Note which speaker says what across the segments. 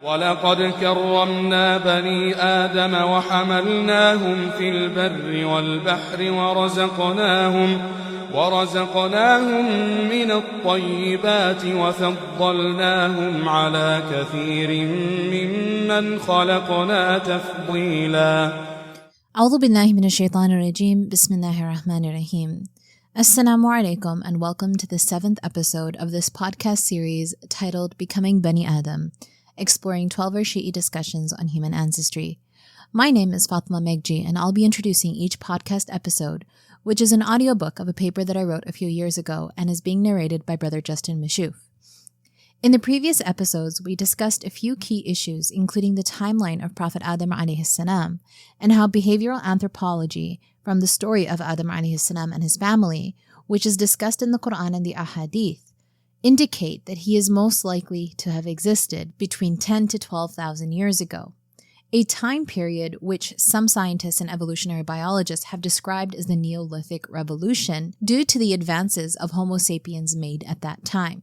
Speaker 1: وَلَقَدْ كَرَّمْنَا بَنِي آدَمَ وَحَمَلْنَاهُمْ فِي الْبَرِّ وَالْبَحْرِ ورزقناهم من الطيبات وفضلناهم على كثير ممن خلقنا تفضيلا.
Speaker 2: أعوذ بالله من الشيطان الرجيم. بسم الله الرحمن الرحيم. Assalamu alaikum and welcome to the 7th episode of this podcast series titled Becoming Bani Adam, exploring 12 Shi'i discussions on human ancestry. My name is Fatima Megji and I'll be introducing each podcast episode, which is an audiobook of a paper that I wrote a few years ago and is being narrated by Brother Justin Mashouf. In the previous episodes, we discussed a few key issues, including the timeline of Prophet Adam alayhi salam and how behavioral anthropology from the story of Adam alayhi salam and his family, which is discussed in the Quran and the Ahadith, indicate that he is most likely to have existed between 10 to 12,000 years ago, a time period which some scientists and evolutionary biologists have described as the Neolithic Revolution due to the advances of Homo sapiens made at that time.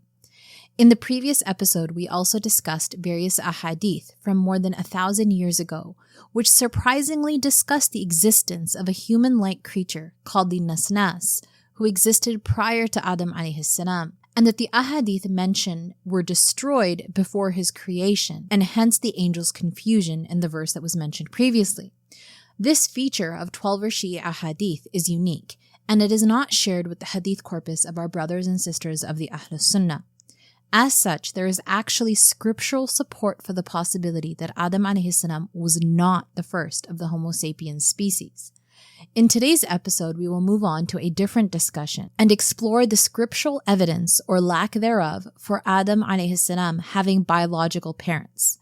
Speaker 2: In the previous episode, we also discussed various ahadith from more than 1,000 years ago, which surprisingly discussed the existence of a human-like creature called the Nasnas, who existed prior to Adam alayhi salam, and that the ahadith mentioned were destroyed before his creation, and hence the angel's confusion in the verse that was mentioned previously. This feature of 12 Shi'i ahadith is unique, and it is not shared with the hadith corpus of our brothers and sisters of the Ahlus Sunnah. As such, there is actually scriptural support for the possibility that Adam alayhi salam was not the first of the Homo sapiens species. In today's episode, we will move on to a different discussion and explore the scriptural evidence or lack thereof for Adam alayhi salam having biological parents.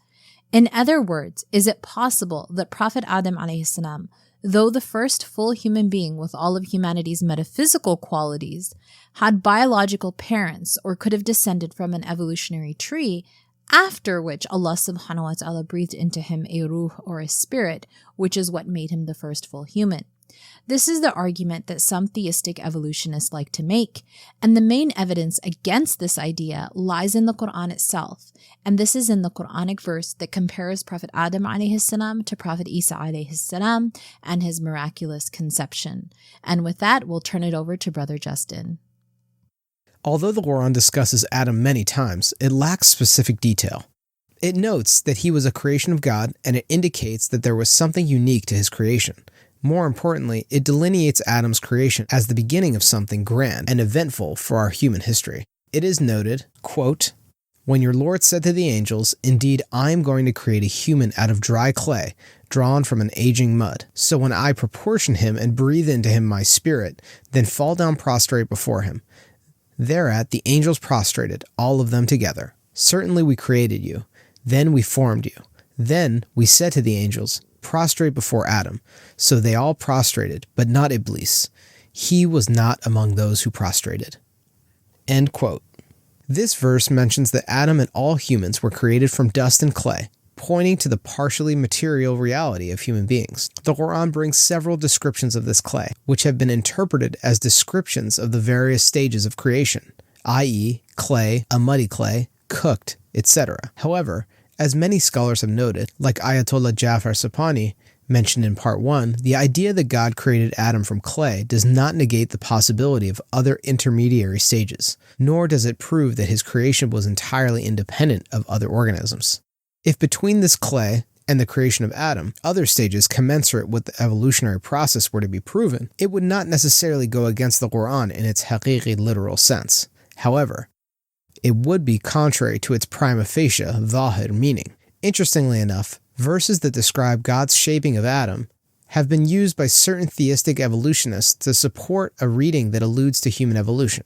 Speaker 2: In other words, is it possible that Prophet Adam alayhi salam, though the first full human being with all of humanity's metaphysical qualities, had biological parents or could have descended from an evolutionary tree, after which Allah subhanahu wa ta'ala breathed into him a ruh or a spirit, which is what made him the first full human? This is the argument that some theistic evolutionists like to make, and the main evidence against this idea lies in the Quran itself, and this is in the Qur'anic verse that compares Prophet Adam alayhi salam to Prophet Isa alayhi salam and his miraculous conception. And with that, we'll turn it over to Brother Justin.
Speaker 3: Although the Quran discusses Adam many times, it lacks specific detail. It notes that he was a creation of God, and it indicates that there was something unique to his creation. More importantly, it delineates Adam's creation as the beginning of something grand and eventful for our human history. It is noted, quote, "When your Lord said to the angels, 'Indeed, I am going to create a human out of dry clay, drawn from an aging mud. So when I proportion him and breathe into him my spirit, then fall down prostrate before him.' Thereat the angels prostrated, all of them together. 'Certainly we created you. Then we formed you. Then we said to the angels, prostrate before Adam. So they all prostrated, but not Iblis. He was not among those who prostrated.'" End quote. This verse mentions that Adam and all humans were created from dust and clay, pointing to the partially material reality of human beings. The Quran brings several descriptions of this clay, which have been interpreted as descriptions of the various stages of creation, i.e., clay, a muddy clay, cooked, etc. However, as many scholars have noted, like Ayatollah Jafar Sapani mentioned in part 1, the idea that God created Adam from clay does not negate the possibility of other intermediary stages, nor does it prove that his creation was entirely independent of other organisms. If between this clay and the creation of Adam, other stages commensurate with the evolutionary process were to be proven, it would not necessarily go against the Quran in its haqiqi literal sense. However, it would be contrary to its prima-facie dhuhur meaning. Interestingly enough, verses that describe God's shaping of Adam have been used by certain theistic evolutionists to support a reading that alludes to human evolution.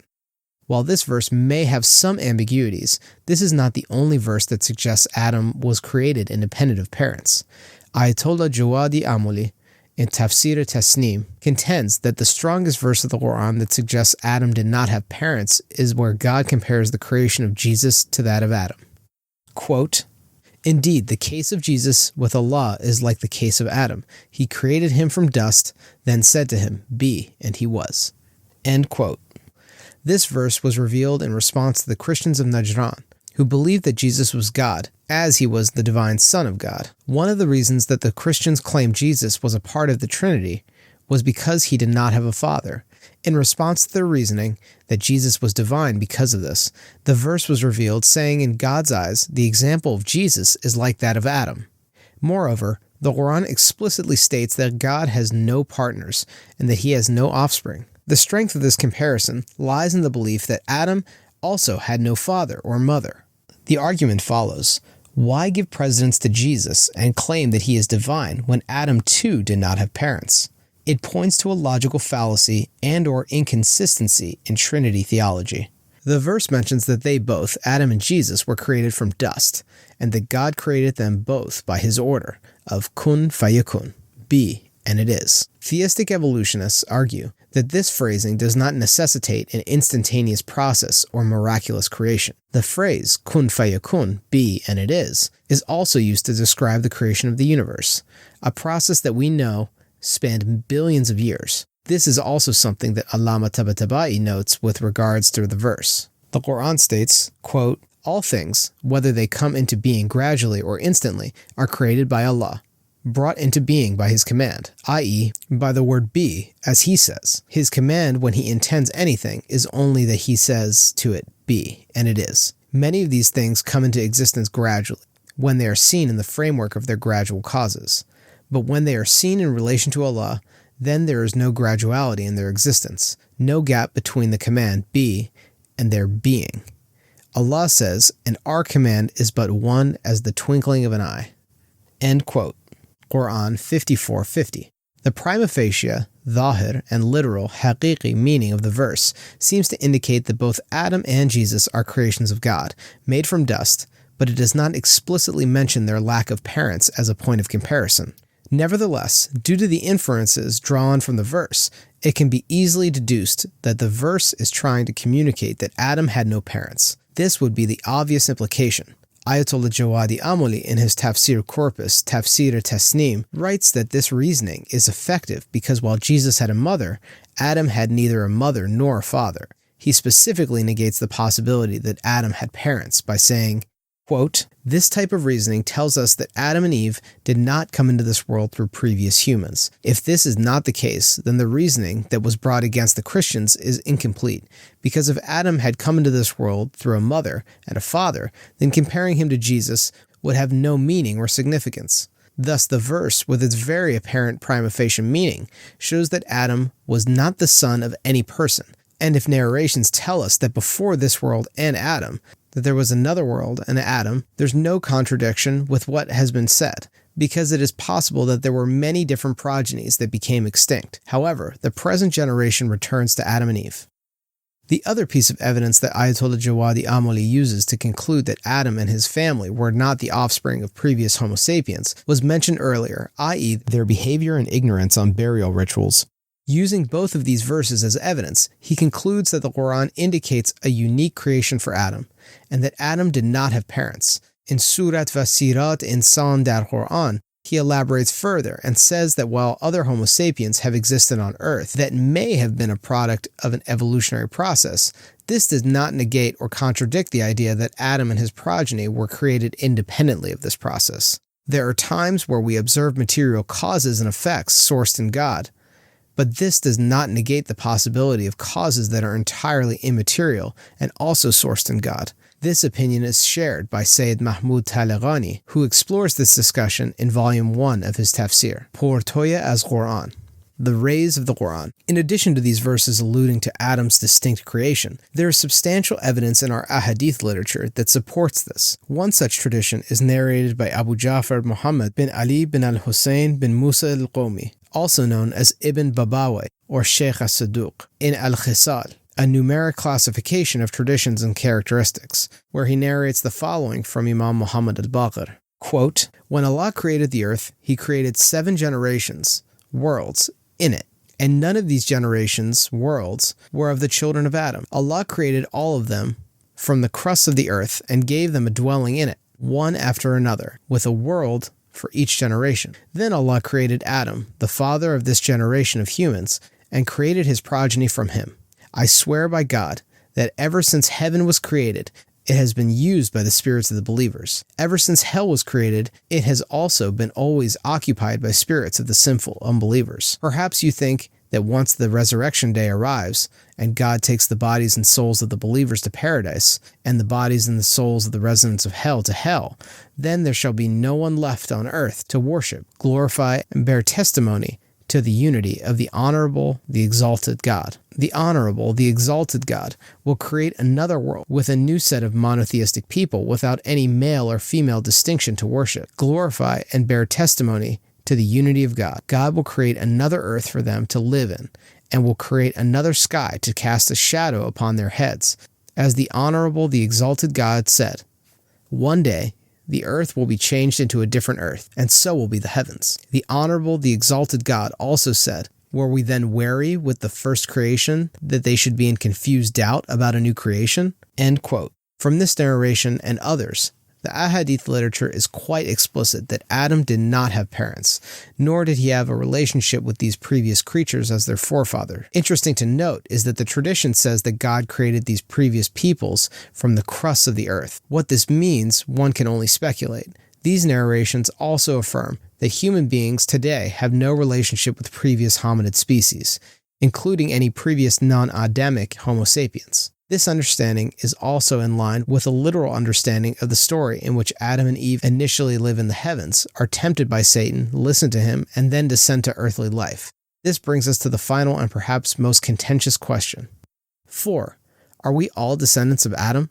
Speaker 3: While this verse may have some ambiguities, this is not the only verse that suggests Adam was created independent of parents. Ayatollah Jawadi Amuli, in Tafsir Tasneem, contends that the strongest verse of the Quran that suggests Adam did not have parents is where God compares the creation of Jesus to that of Adam. Quote, "Indeed, the case of Jesus with Allah is like the case of Adam. He created him from dust, then said to him, 'Be,' and he was." End quote. This verse was revealed in response to the Christians of Najran, who believed that Jesus was God as he was the divine Son of God. One of the reasons that the Christians claimed Jesus was a part of the Trinity was because he did not have a father. In response to their reasoning that Jesus was divine because of this, the verse was revealed saying in God's eyes, the example of Jesus is like that of Adam. Moreover, the Quran explicitly states that God has no partners and that he has no offspring. The strength of this comparison lies in the belief that Adam also had no father or mother. The argument follows, why give precedence to Jesus and claim that he is divine when Adam too did not have parents? It points to a logical fallacy and/or inconsistency in Trinity theology. The verse mentions that they both, Adam and Jesus, were created from dust, and that God created them both by his order of kun fayakun, be, and it is. Theistic evolutionists argue that this phrasing does not necessitate an instantaneous process or miraculous creation. The phrase kun fayakun, be, and it is also used to describe the creation of the universe, a process that we know spanned billions of years. This is also something that ʿAllāmah Ṭabātābaʻī notes with regards to the verse. The Quran states, quote, all things, whether they come into being gradually or instantly, are created by Allah, brought into being by his command, i.e., by the word be, as he says. His command when he intends anything is only that he says to it, be, and it is. Many of these things come into existence gradually, when they are seen in the framework of their gradual causes. But when they are seen in relation to Allah, then there is no graduality in their existence, no gap between the command be and their being. Allah says, and our command is but one as the twinkling of an eye. End quote. Quran 54:50. The prima-facie, dhuhur, and literal haqiqi meaning of the verse seems to indicate that both Adam and Jesus are creations of God, made from dust, but it does not explicitly mention their lack of parents as a point of comparison. Nevertheless, due to the inferences drawn from the verse, it can be easily deduced that the verse is trying to communicate that Adam had no parents. This would be the obvious implication. Ayatollah Jawadi Amoli, in his Tafsir corpus, Tafsir Tasnim, writes that this reasoning is effective because while Jesus had a mother, Adam had neither a mother nor a father. He specifically negates the possibility that Adam had parents by saying, quote, this type of reasoning tells us that Adam and Eve did not come into this world through previous humans. If this is not the case, then the reasoning that was brought against the Christians is incomplete, because if Adam had come into this world through a mother and a father, then comparing him to Jesus would have no meaning or significance. Thus, the verse, with its very apparent prima facie meaning, shows that Adam was not the son of any person. And if narrations tell us that before this world and Adam, that there was another world and Adam, there's no contradiction with what has been said, because it is possible that there were many different progenies that became extinct. However, the present generation returns to Adam and Eve. The other piece of evidence that Ayatollah Jawadi Amoli uses to conclude that Adam and his family were not the offspring of previous Homo sapiens was mentioned earlier, i.e. their behavior and ignorance on burial rituals. Using both of these verses as evidence, he concludes that the Quran indicates a unique creation for Adam, and that Adam did not have parents. In Surat Vasirat Ensan dar Quran, he elaborates further and says that while other Homo sapiens have existed on Earth that may have been a product of an evolutionary process, this does not negate or contradict the idea that Adam and his progeny were created independently of this process. There are times where we observe material causes and effects sourced in God, but this does not negate the possibility of causes that are entirely immaterial and also sourced in God. This opinion is shared by Sayyid Mahmud Talagani, who explores this discussion in Volume 1 of his Tafsir, Portoya as Quran, the rays of the Quran. In addition to these verses alluding to Adam's distinct creation, there is substantial evidence in our ahadith literature that supports this. One such tradition is narrated by Abu Ja'far Muhammad bin Ali bin al-Hussein bin Musa al-Qawmi, also known as Ibn Babawayh or Sheikh as-Saduq, in Al-Khisal, a numeric classification of traditions and characteristics, where he narrates the following from Imam Muhammad al-Baqir. Quote, when Allah created the earth, he created 7 generations, worlds, in it, and none of these generations, worlds, were of the children of Adam. Allah created all of them from the crust of the earth and gave them a dwelling in it, one after another, with a world for each generation. Then Allah created Adam, the father of this generation of humans, and created his progeny from him. I swear by God that ever since heaven was created, it has been used by the spirits of the believers. Ever since hell was created, it has also been always occupied by spirits of the sinful unbelievers. Perhaps you think that once the resurrection day arrives, and God takes the bodies and souls of the believers to paradise, and the bodies and the souls of the residents of hell to hell, then there shall be no one left on earth to worship, glorify, and bear testimony to the unity of the honorable, the exalted God. The honorable, the exalted God will create another world with a new set of monotheistic people without any male or female distinction to worship, glorify, and bear testimony to the unity of God. God will create another earth for them to live in, and will create another sky to cast a shadow upon their heads. As the honorable, the exalted God said, "One day the earth will be changed into a different earth, and so will be the heavens." The honorable, the exalted God also said, "Were we then wary with the first creation that they should be in confused doubt about a new creation?" End quote. From this narration and others, the Ahadith literature is quite explicit that Adam did not have parents, nor did he have a relationship with these previous creatures as their forefather. Interesting to note is that the tradition says that God created these previous peoples from the crust of the earth. What this means, one can only speculate. These narrations also affirm that human beings today have no relationship with previous hominid species, including any previous non-Adamic Homo sapiens. This understanding is also in line with a literal understanding of the story in which Adam and Eve initially live in the heavens, are tempted by Satan, listen to him, and then descend to earthly life. This brings us to the final and perhaps most contentious question. 4. Are we all descendants of Adam?